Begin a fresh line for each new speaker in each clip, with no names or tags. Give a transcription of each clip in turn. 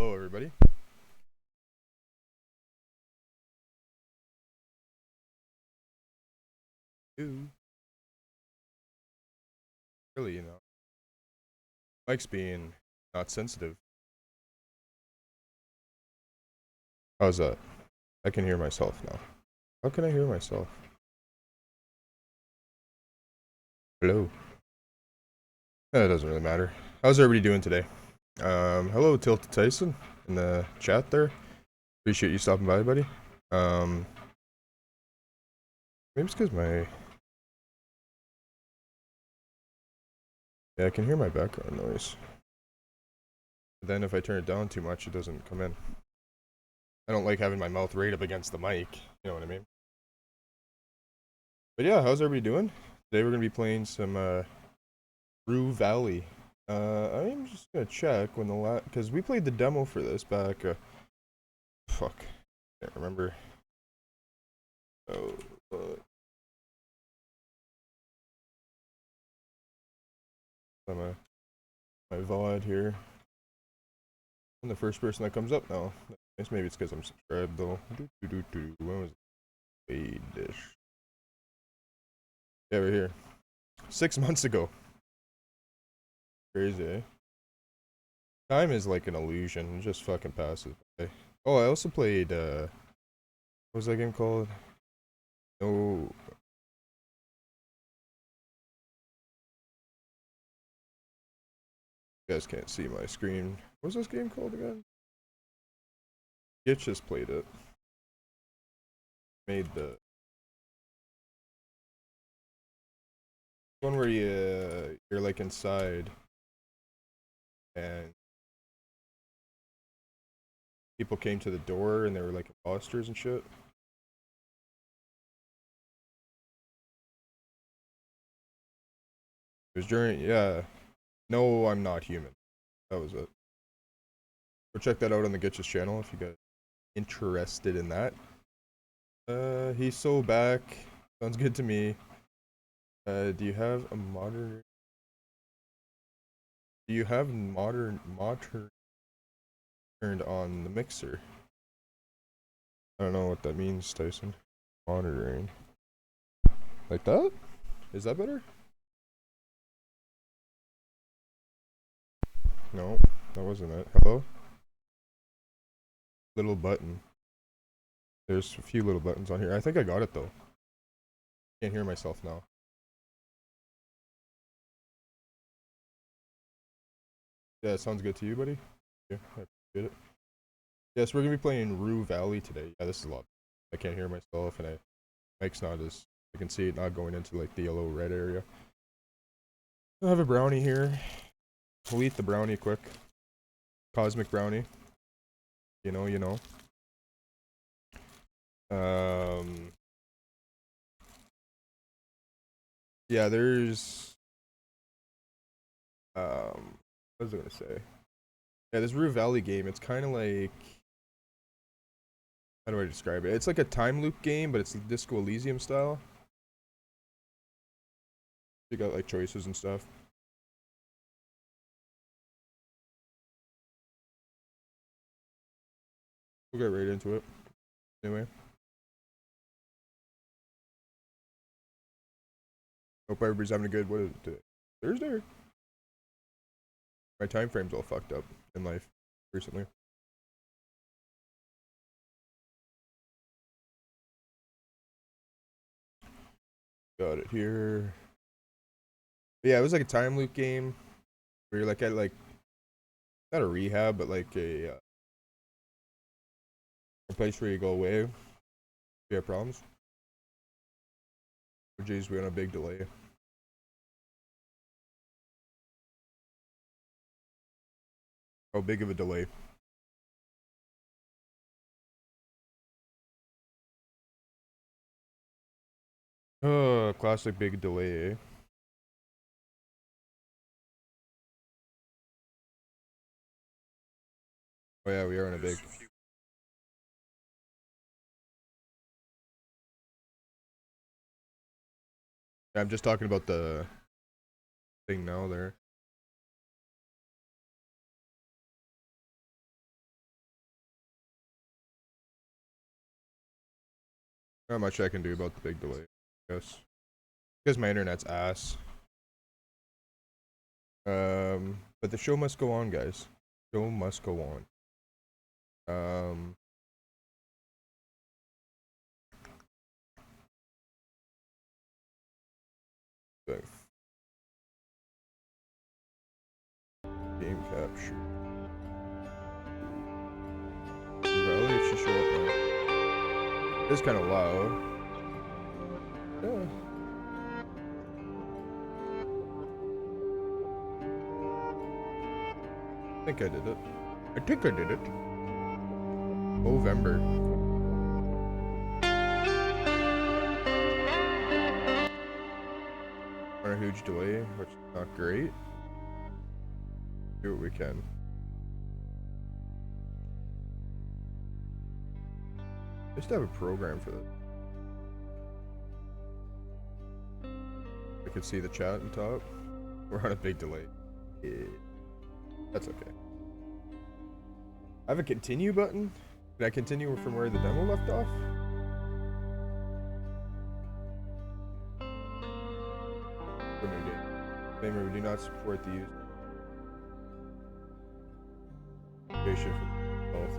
Hello, everybody. Ooh. Really, Mike's being not sensitive. How's that? I can hear myself now. How can I hear myself? Hello. It doesn't really matter. How's everybody doing today? Hello, Tilted Tyson in the chat there. Appreciate you stopping by, buddy. Maybe it's because yeah, I can hear my background noise. But then if I turn it down too much, it doesn't come in. I don't like having my mouth right up against the mic. You know what I mean? But yeah, how's everybody doing? Today we're gonna be playing some Rue Valley. I'm just gonna check when the because we played the demo for this back. Fuck, can't remember. Oh, my VOD here. I'm the first person that comes up now. Guess maybe it's because I'm subscribed though. When was paid dish? Yeah, we're here. 6 months ago. Crazy, eh? Time is like an illusion. It just fucking passes by. Oh, I also played. What was that game called? No. You guys can't see my screen. What was this game called again? Gitch just played it. Made the one where you're like inside and people came to the door and they were like imposters and shit. It was during, yeah. No, I'm not human. That was it. Go check that out on the Gitch's channel if you guys interested in that. He's so back. Sounds good to me. Do you have a modern? Do you have modern turned on the mixer? I don't know what that means, Tyson. Monitoring. Like that? Is that better? No, that wasn't it. Hello? Little button. There's a few little buttons on here. I think I got it though. Can't hear myself now. Yeah, it sounds good to you, buddy? Yeah, I appreciate it. Yes, we're gonna be playing Rue Valley today. Yeah, this is a lot. I can't hear myself, and mic's not as I can see it not going into like the yellow red area. I have a brownie here. We'll eat the brownie quick. Cosmic brownie. You know. Um. Yeah, there's. What was I gonna say? Yeah, this Rue Valley game. It's kind of like. How do I describe it? It's like a time loop game, but it's Disco Elysium style. You got like choices and stuff. We'll get right into it. Anyway. Hope everybody's having a good, what is it today? Thursday? My time frame's all fucked up in life recently. Got it here. But yeah, it was like a time loop game where you're like at like not a rehab, but like a place where you go away if you have problems. Oh jeez, we on a big delay. How big of a delay? Oh, classic big delay, eh? Oh yeah, we are on a big. Yeah, I'm just talking about the thing now there. Not much I can do about the big delay, I guess. Because my internet's ass. But the show must go on, guys. Show must go on. Game capture. Rue Valley, it should show up now. It's kind of loud. Yeah. I think I did it. I think I did it. November. On a huge delay, which is not great. Do what we can. I used to have a program for this. I could see the chat on top. We're on a big delay. Yeah. That's okay. I have a continue button. Can I continue from where the demo left off? Disclaimer, we do not support the use of patient for health.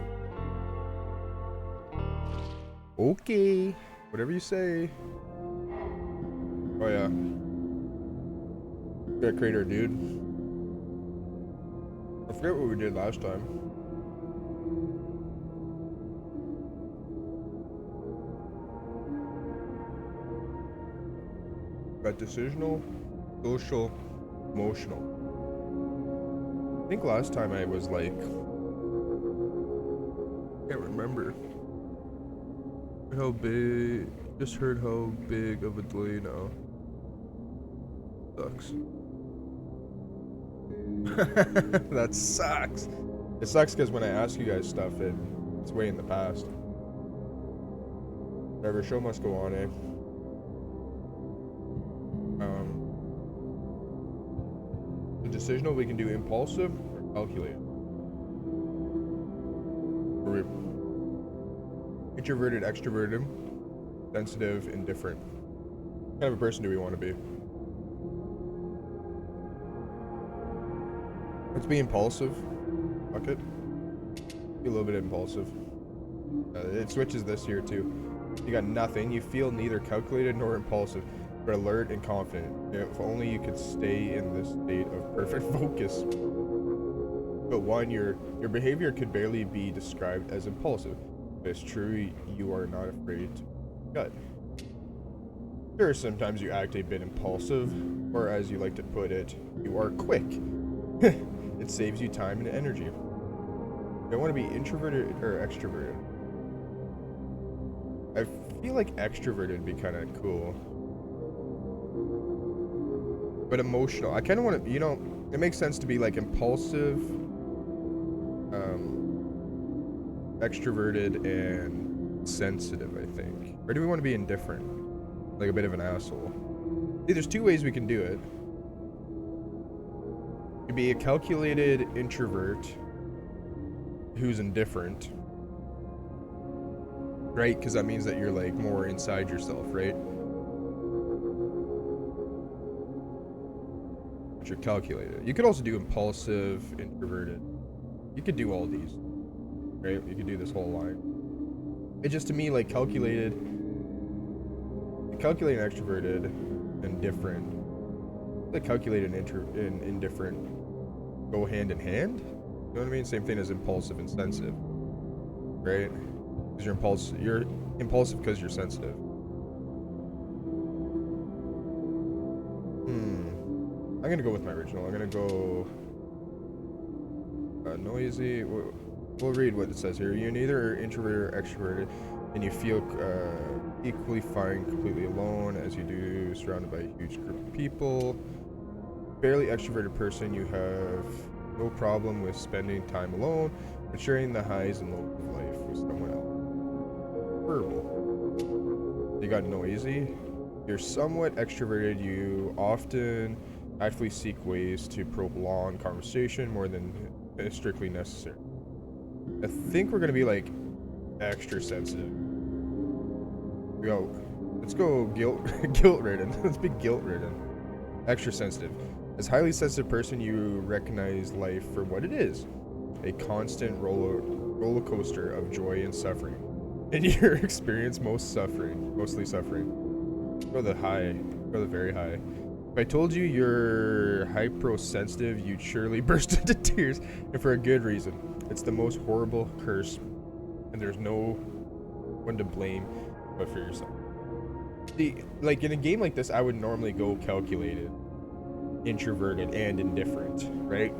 Okay. Whatever you say. Oh yeah. Gotta create our dude. I forget what we did last time. Got decisional, social, emotional. I think last time I was like, can't remember how big. Just heard how big of a delay now. Sucks. That sucks. It sucks because when I ask you guys stuff, it's way in the past. Whatever, show must go on, eh? The decisional, we can do impulsive or calculated. Introverted, extroverted, sensitive, indifferent. What kind of a person do we want to be? Let's be impulsive. Fuck it. Be a little bit impulsive. It switches this year too. You got nothing. You feel neither calculated nor impulsive, but alert and confident. If only you could stay in this state of perfect focus. But one, your behavior could barely be described as impulsive. But it's true, you are not afraid to gut. Sure, sometimes you act a bit impulsive, or as you like to put it, you are quick. It saves you time and energy. Do I want to be introverted or extroverted? I feel like extroverted would be kind of cool. But emotional. I kind of want to, you know, it makes sense to be like impulsive, extroverted, and sensitive, I think. Or do we want to be indifferent? Like a bit of an asshole. See, there's two ways we can do it. You could be a calculated introvert who's indifferent. Right? Because that means that you're like more inside yourself, right? But you're calculated. You could also do impulsive, introverted. You could do all these. Right? You could do this whole line. It just to me like calculated and extroverted and different. Like calculated and indifferent go hand in hand. You know what I mean? Same thing as impulsive and sensitive. Right? Because you're impulsive because you're sensitive. I'm gonna go with my original. I'm gonna go noisy. We'll read what it says here. You're neither introverted or extroverted, and you feel equally fine completely alone as you do surrounded by a huge group of people. Barely extroverted person, you have no problem with spending time alone, but sharing the highs and lows of life with someone else. Verbal. You got noisy. You're somewhat extroverted. You often actively seek ways to prolong conversation more than is strictly necessary. I think we're gonna be like extra sensitive. Go. Let's go guilt ridden. Let's be guilt ridden. Extra sensitive. As a highly sensitive person, you recognize life for what it is. A constant roller coaster of joy and suffering. In your experience, mostly suffering. Go the high. Go the very high. If I told you you're hypersensitive, you'd surely burst into tears, and for a good reason. It's the most horrible curse, and there's no one to blame but for yourself. See, like in a game like this, I would normally go calculated, introverted, and indifferent, right?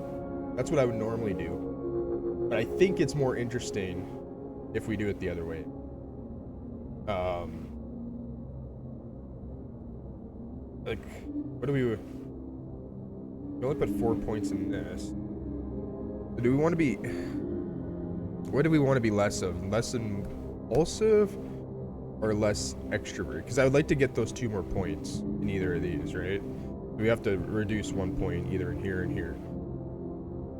That's what I would normally do. But I think it's more interesting if we do it the other way. Like, what do we only put 4 points in this. Do we want to be, what do we want to be less of? Less impulsive or less extrovert? Because I would like to get those 2 more points in either of these, right? We have to reduce 1 point either in here and here.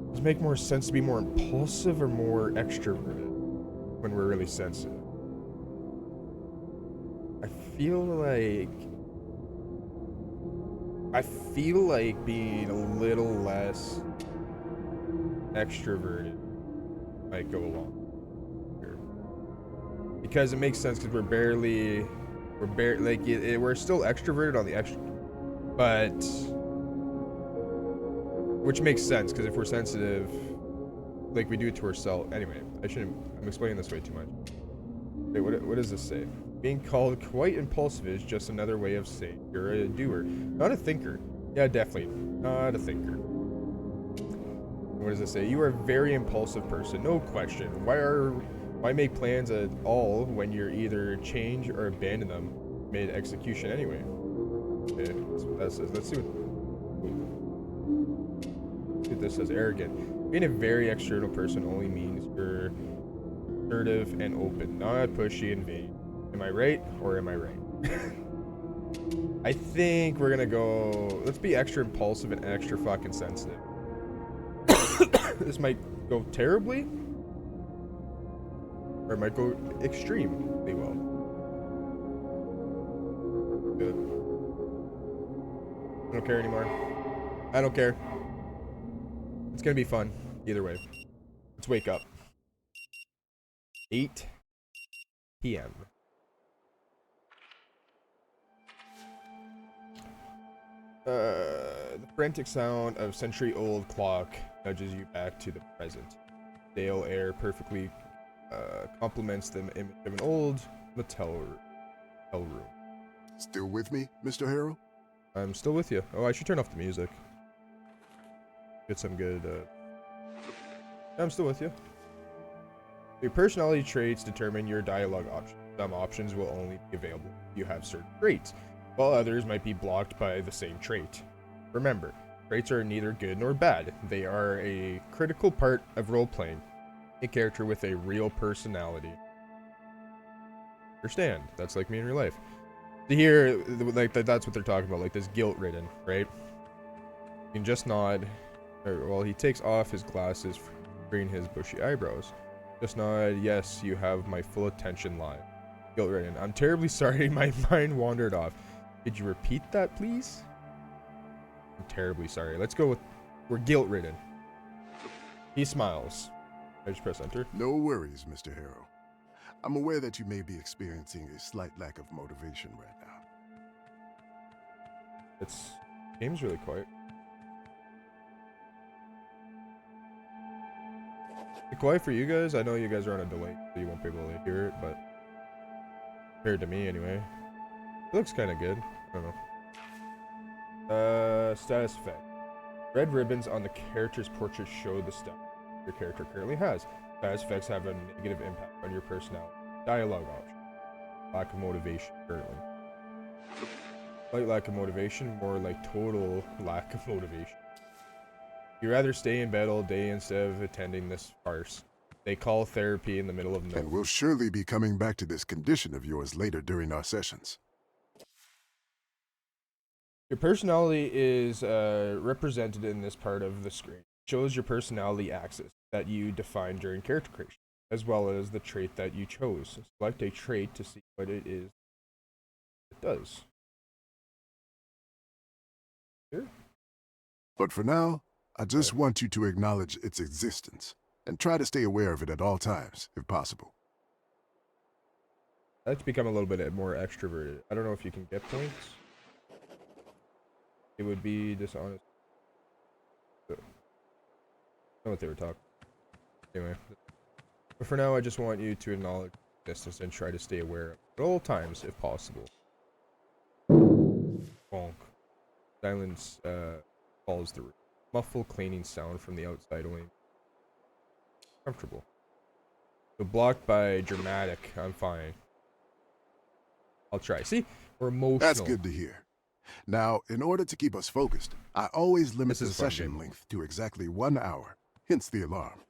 Does it make more sense to be more impulsive or more extroverted when we're really sensitive? I feel like being a little less extroverted might go along here, because it makes sense, because we're still extroverted on the extra, but which makes sense because if we're sensitive, like we do it to ourselves. Anyway, I'm explaining this way too much. Wait, what does this say? Being called quite impulsive is just another way of saying you're a doer, not a thinker. Yeah, definitely not a thinker. What does it say? You are a very impulsive person, no question. Why make plans at all when you're either change or abandon them mid execution anyway? Okay, that's what that says. Let's see what this says. Arrogant. Being a very external person only means you're assertive and open, not pushy and vain. Am I right or am I right? I think we're gonna go, let's be extra impulsive and extra fucking sensitive. This might go terribly, or it might go extremely well. Good. I don't care anymore. I don't care. It's gonna be fun either way. Let's wake up. 8 p.m. The frantic sound of century-old clock nudges you back to the present. Stale air perfectly complements the image of an old motel room.
Still with me, Mr. Harrell?
I'm still with you. Oh, I should turn off the music. Get some good, I'm still with you. Your personality traits determine your dialogue options. Some options will only be available if you have certain traits, while others might be blocked by the same trait. Remember, traits are neither good nor bad. They are a critical part of role-playing. A character with a real personality. Understand? That's like me in real life. To hear, like, that's what they're talking about, like this guilt-ridden, right? You can just nod, while he takes off his glasses, freeing his bushy eyebrows. Just nod, yes, you have my full attention line. Guilt-ridden. I'm terribly sorry, my mind wandered off. Could you repeat that, please? I'm terribly sorry. Let's go with, we're guilt-ridden. He smiles. I just press enter.
No worries, Mr. Harrell. I'm aware that you may be experiencing a slight lack of motivation right now.
It's, game's really quiet. It's quiet for you guys. I know you guys are on a delay, so you won't be able to hear it, but compared to me anyway, it looks kind of good. I don't know. Status effect. Red ribbons on the character's portrait show the status your character currently has. Status effects have a negative impact on your personality. Dialogue option. Lack of motivation currently. Slight lack of motivation, more like total lack of motivation. You'd rather stay in bed all day instead of attending this farce. They call therapy in the middle of nowhere.
And we'll surely be coming back to this condition of yours later during our sessions.
Your personality is represented in this part of the screen. It shows your personality axis that you defined during character creation, as well as the trait that you chose. Select a trait to see what it is It does. Here?
But for now, I just
Okay.
want you to acknowledge its existence and try to stay aware of it at all times, if possible.
That's become a little bit more extroverted. I don't know if you can get points. It would be dishonest. I don't know what they were talking. Anyway, but for now, I just want you to acknowledge existence and try to stay aware of it at all times, if possible. Bonk. Silence follows the room. Muffled cleaning sound from the outside only. Comfortable. So blocked by dramatic. I'm fine. I'll try. See? We're emotional.
That's good to hear. Now, in order to keep us focused, I always limit the
This is a fun
session
game.
length to exactly 1 hour, hence the alarm.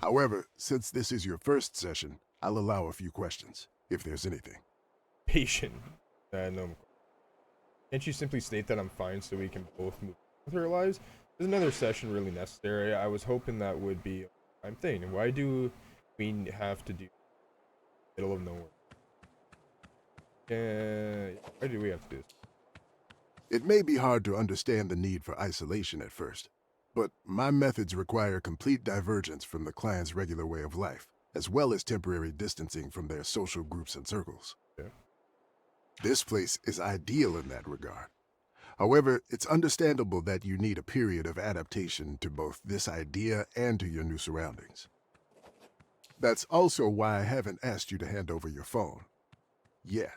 However, since this is your first session, I'll allow a few questions, if there's anything.
Patient. No. Can't you simply state that I'm fine so we can both move on with our lives? Is another session really necessary? I was hoping that would be a time thing. And why do we have to do middle of nowhere? Why do we have to do this?
It may be hard to understand the need for isolation at first, but my methods require complete divergence from the client's regular way of life, as well as temporary distancing from their social groups and circles.
Yeah.
This place is ideal in that regard. However, it's understandable that you need a period of adaptation to both this idea and to your new surroundings. That's also why I haven't asked you to hand over your phone. Yet.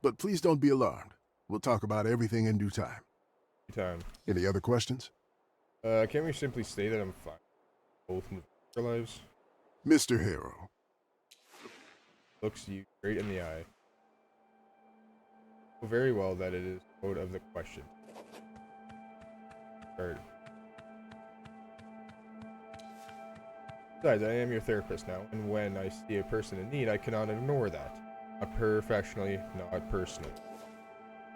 But please don't be alarmed. We'll talk about everything in due time.
Time.
Any other questions?
Can't we simply say that I'm fine? Both move our lives.
Mr. Harrow.
Looks you straight in the eye. Know very well that it is out of the question. Start. Besides, I am your therapist now, and when I see a person in need, I cannot ignore that. Not professionally, not personally.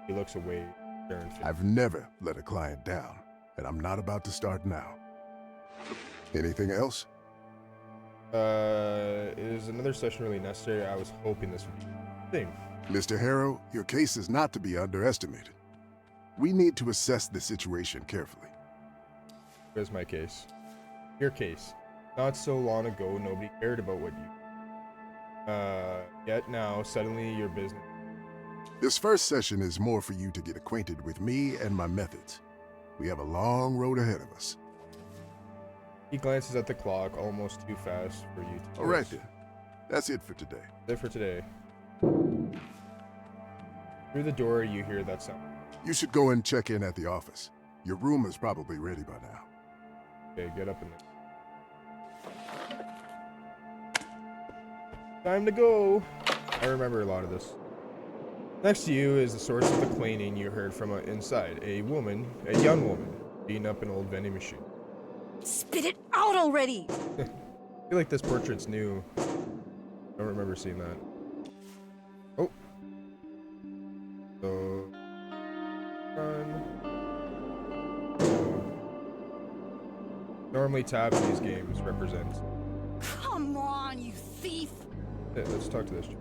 He looks away, staring.
I've never let a client down, and I'm not about to start now. Anything else?
Is another session really necessary? I was hoping this would be the thing.
Mr. Harrow, your case is not to be underestimated. We need to assess the situation carefully.
Here's my case. Your case. Not so long ago, nobody cared about what you. Yet now, suddenly your business.
This first session is more for you to get acquainted with me and my methods. We have a long road ahead of us.
He glances at the clock, almost too fast for you to.
All right then. That's it for today.
That's it for today. Through the door, you hear that sound.
You should go and check in at the office. Your room is probably ready by now.
Okay, get up in there. Time to go. I remember a lot of this. Next to you is the source of the cleaning you heard from inside. A woman, a young woman, beating up an old vending machine.
Spit it out already!
I feel like this portrait's new. I don't remember seeing that. Oh. So. Run. Normally tab in these games represents.
Come on, you thief!
Yeah, let's talk to this chick.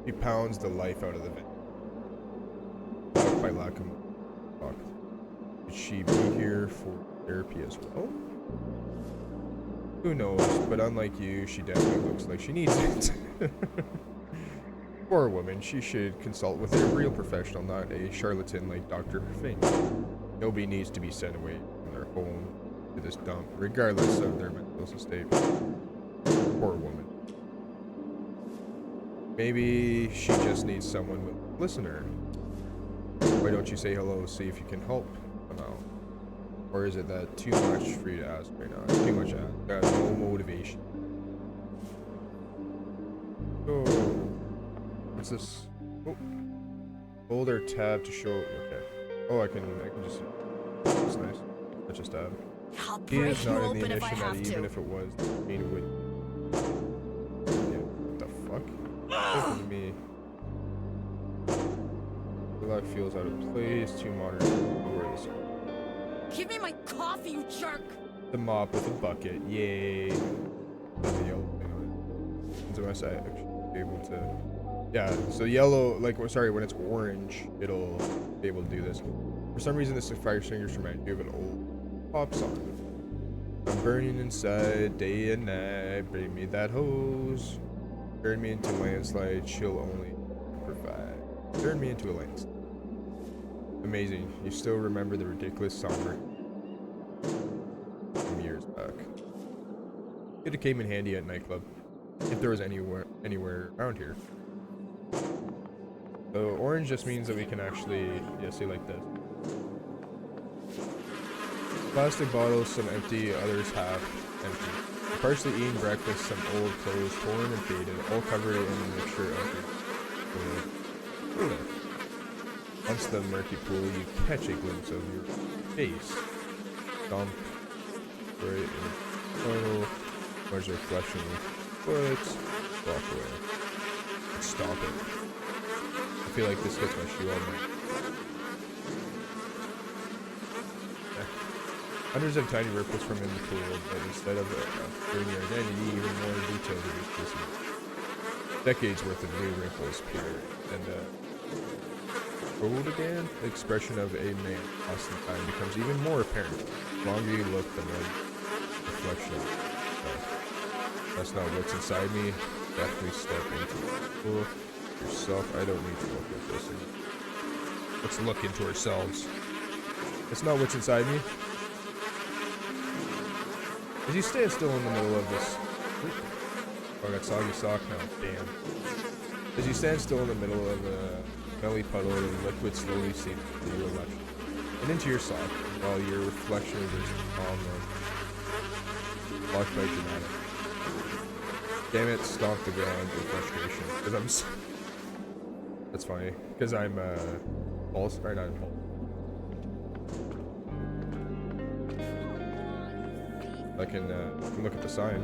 He pounds the life out of the vent. By lack of talk. Should she be here for therapy as well? Who knows, but unlike you, she definitely looks like she needs it. Poor woman, she should consult with a real professional, not a charlatan like Dr. Fink. Nobody needs to be sent away from their home to this dump, regardless of their mental state. Poor woman. Maybe she just needs someone with a listener. Why don't you say hello, see if you can help somehow? Or is it that too much for you to ask right now? Too much ask. Got no motivation. Oh. What's this? Oh. Hold or tab to show. Okay. Oh, I can just. That's nice. That's just tab.
I'll
He
break
is
you
not in the
open if I
admission that
have
even
to.
if it was, it would. Yeah, what the fuck? Listen to me. The lock feels out of place. Too modern. Where this?
Give me my coffee, you jerk!
The mop with a bucket. Yay. The yellow thing on it. directions unless I actually be able to. Yeah, so yellow, like, sorry, when it's orange, it'll be able to do this. For some reason, this fire extinguisher reminds me of an old pop song. I'm burning inside day and night, bring me that hose. Turn me into a landslide, she'll only provide. Turn me into a landslide. Amazing. You still remember the ridiculous song from years back. It came in handy at nightclub, if there was anywhere around here. So orange just means that we can actually, yeah, see like this. Plastic bottles, some empty, others half empty. Partially eaten breakfast, some old clothes, torn and faded, all covered in a mixture of fluid. Once the murky pool, you catch a glimpse of your face. Dump right in total, large reflection of foot, walk away. Stop it. I feel like this gets my shoe on my. Hundreds of tiny ripples from in the pool, but instead of showing your identity, even more detailed in this case. Decades worth of new wrinkles appear, and old again, the expression of a man lost in time becomes even more apparent. The longer you look, the more reflection of that's not what's inside me. Definitely step into it. Yourself. I don't need to look at this. Let's look into ourselves. It's not what's inside me. As you stand still in the middle of this. Oh, I got soggy sock now. Damn. As you stand still in the middle of a smelly puddle, the liquid slowly seeps through your left and into your sock, while your reflection is on the blocked by dramatic. Damn it! Stomp the ground in frustration. Because I'm. That's funny. Because I'm false. Right, not false. I can look at the sign.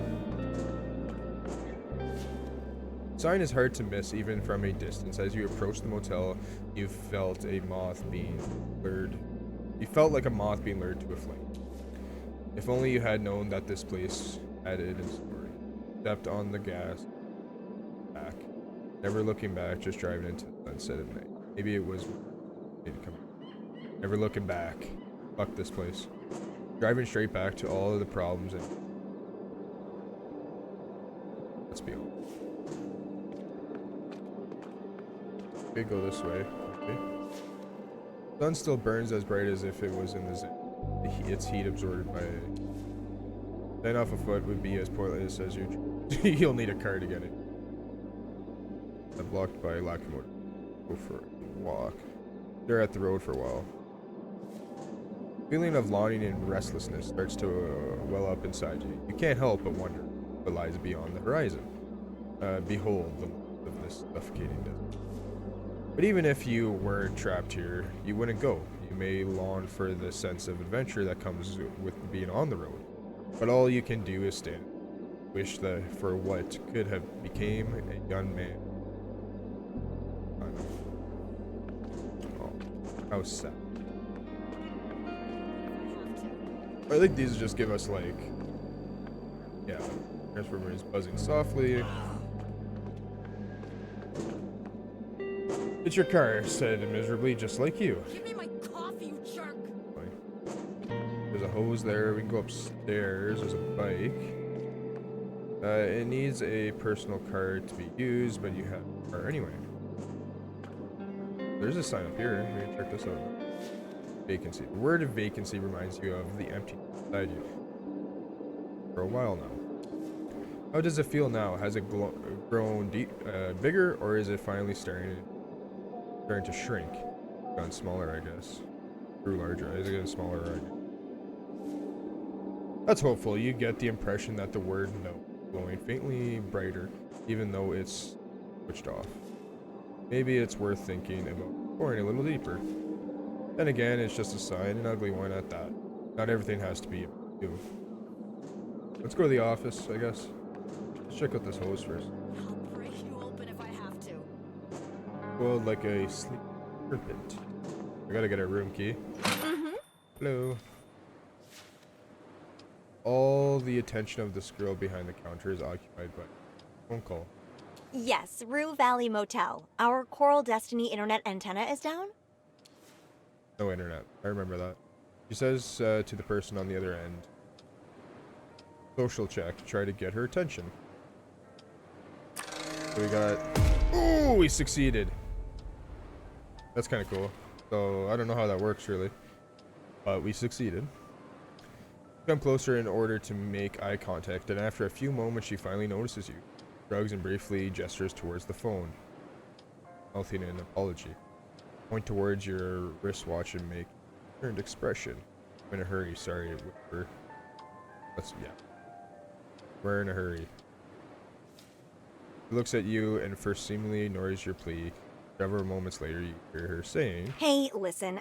Sign is hard to miss even from a distance. As you approach the motel, you felt a moth being lured. You felt like a moth being lured to a flame. If only you had known that this place had it in store. Stepped on the gas. Back. Never looking back, just driving into the sunset at night. Maybe it was. Never looking back. Fuck this place. Driving straight back to all of the problems and let's be honest. Okay, go this way. Okay. Sun still burns as bright as if it was in the zen. Its heat absorbed by it. Then off a foot would be as pointless as you. You'll need a car to get it. Blocked by locomotive. Go for a walk. They're at the road for a while. Feeling of longing and restlessness starts to well up inside you. You can't help but wonder what lies beyond the horizon. Behold the length of this suffocating desert. But even if you weren't trapped here, you wouldn't go. You may long for the sense of adventure that comes with being on the road. But all you can do is stand. Wish that for what could have became a young man. Oh, how sad. I think these just give us like, yeah, transformer is buzzing softly. It's your car, said miserably, just like you.
Give me my coffee, you jerk.
There's a hose there. We can go upstairs. There's a bike. It needs a personal car to be used, but you have a car anyway. There's a sign up here. We can check this out. Vacancy. The word of vacancy reminds you of the empty inside you. For a while now. How does it feel now? Has it grown bigger, or is it finally starting to shrink? Gone smaller, I guess. Grew larger. Is it getting smaller? That's hopeful. You get the impression that the word no glowing faintly brighter, even though it's switched off. Maybe it's worth thinking about pouring a little deeper. Then again, it's just a sign, an ugly one at that. Not everything has to be you. Let's go to the office, I guess. Let's check out this hose first.
I'll break you open if I have to.
Well, like a sleep serpent. I gotta get a room key. Hello. All the attention of this girl behind the counter is occupied by a phone call.
Yes, Rue Valley Motel. Our Coral Destiny internet antenna is down?
No internet. I remember that. She says to the person on the other end, social check to try to get her attention. So we got... Ooh, we succeeded. That's kind of cool. So I don't know how that works really, but we succeeded. Come closer in order to make eye contact, and after a few moments she finally notices you. Shrugs and briefly gestures towards the phone, mouthing an apology. Point towards your wristwatch and make a turned expression. I'm in a hurry, sorry, whisper. Yeah. We're in a hurry. She looks at you and first seemingly ignores your plea. Several moments later, you hear her saying,
Hey, listen,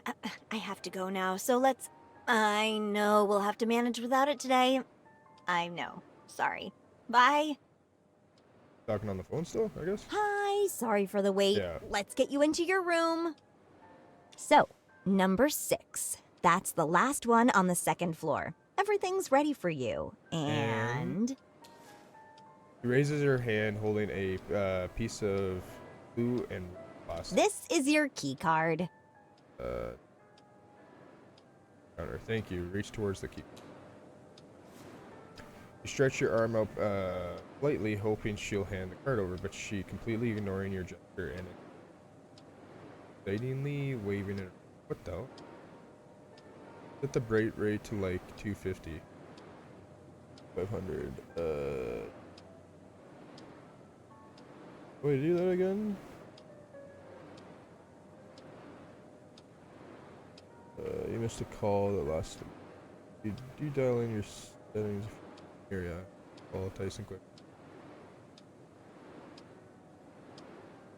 I have to go now, so let's... I know we'll have to manage without it today. I know. Sorry. Bye.
talking on the phone still, I guess?
Hi, sorry for the wait.
Yeah.
Let's get you into your room. So, number 6. That's the last one on the 2nd floor. Everything's ready for you. And...
She raises her hand holding a piece of blue and plastic.
This is your key card.
Counter. Thank you. Reach towards the key. You stretch your arm up lightly, hoping she'll hand the card over, but she completely ignoring your gesture and excitingly waving it. What the hell? Set the bright rate to like 250. 500. Wait, do that again? You missed a call that lasted. You dial in your settings. Here, yeah. Call Tyson quick.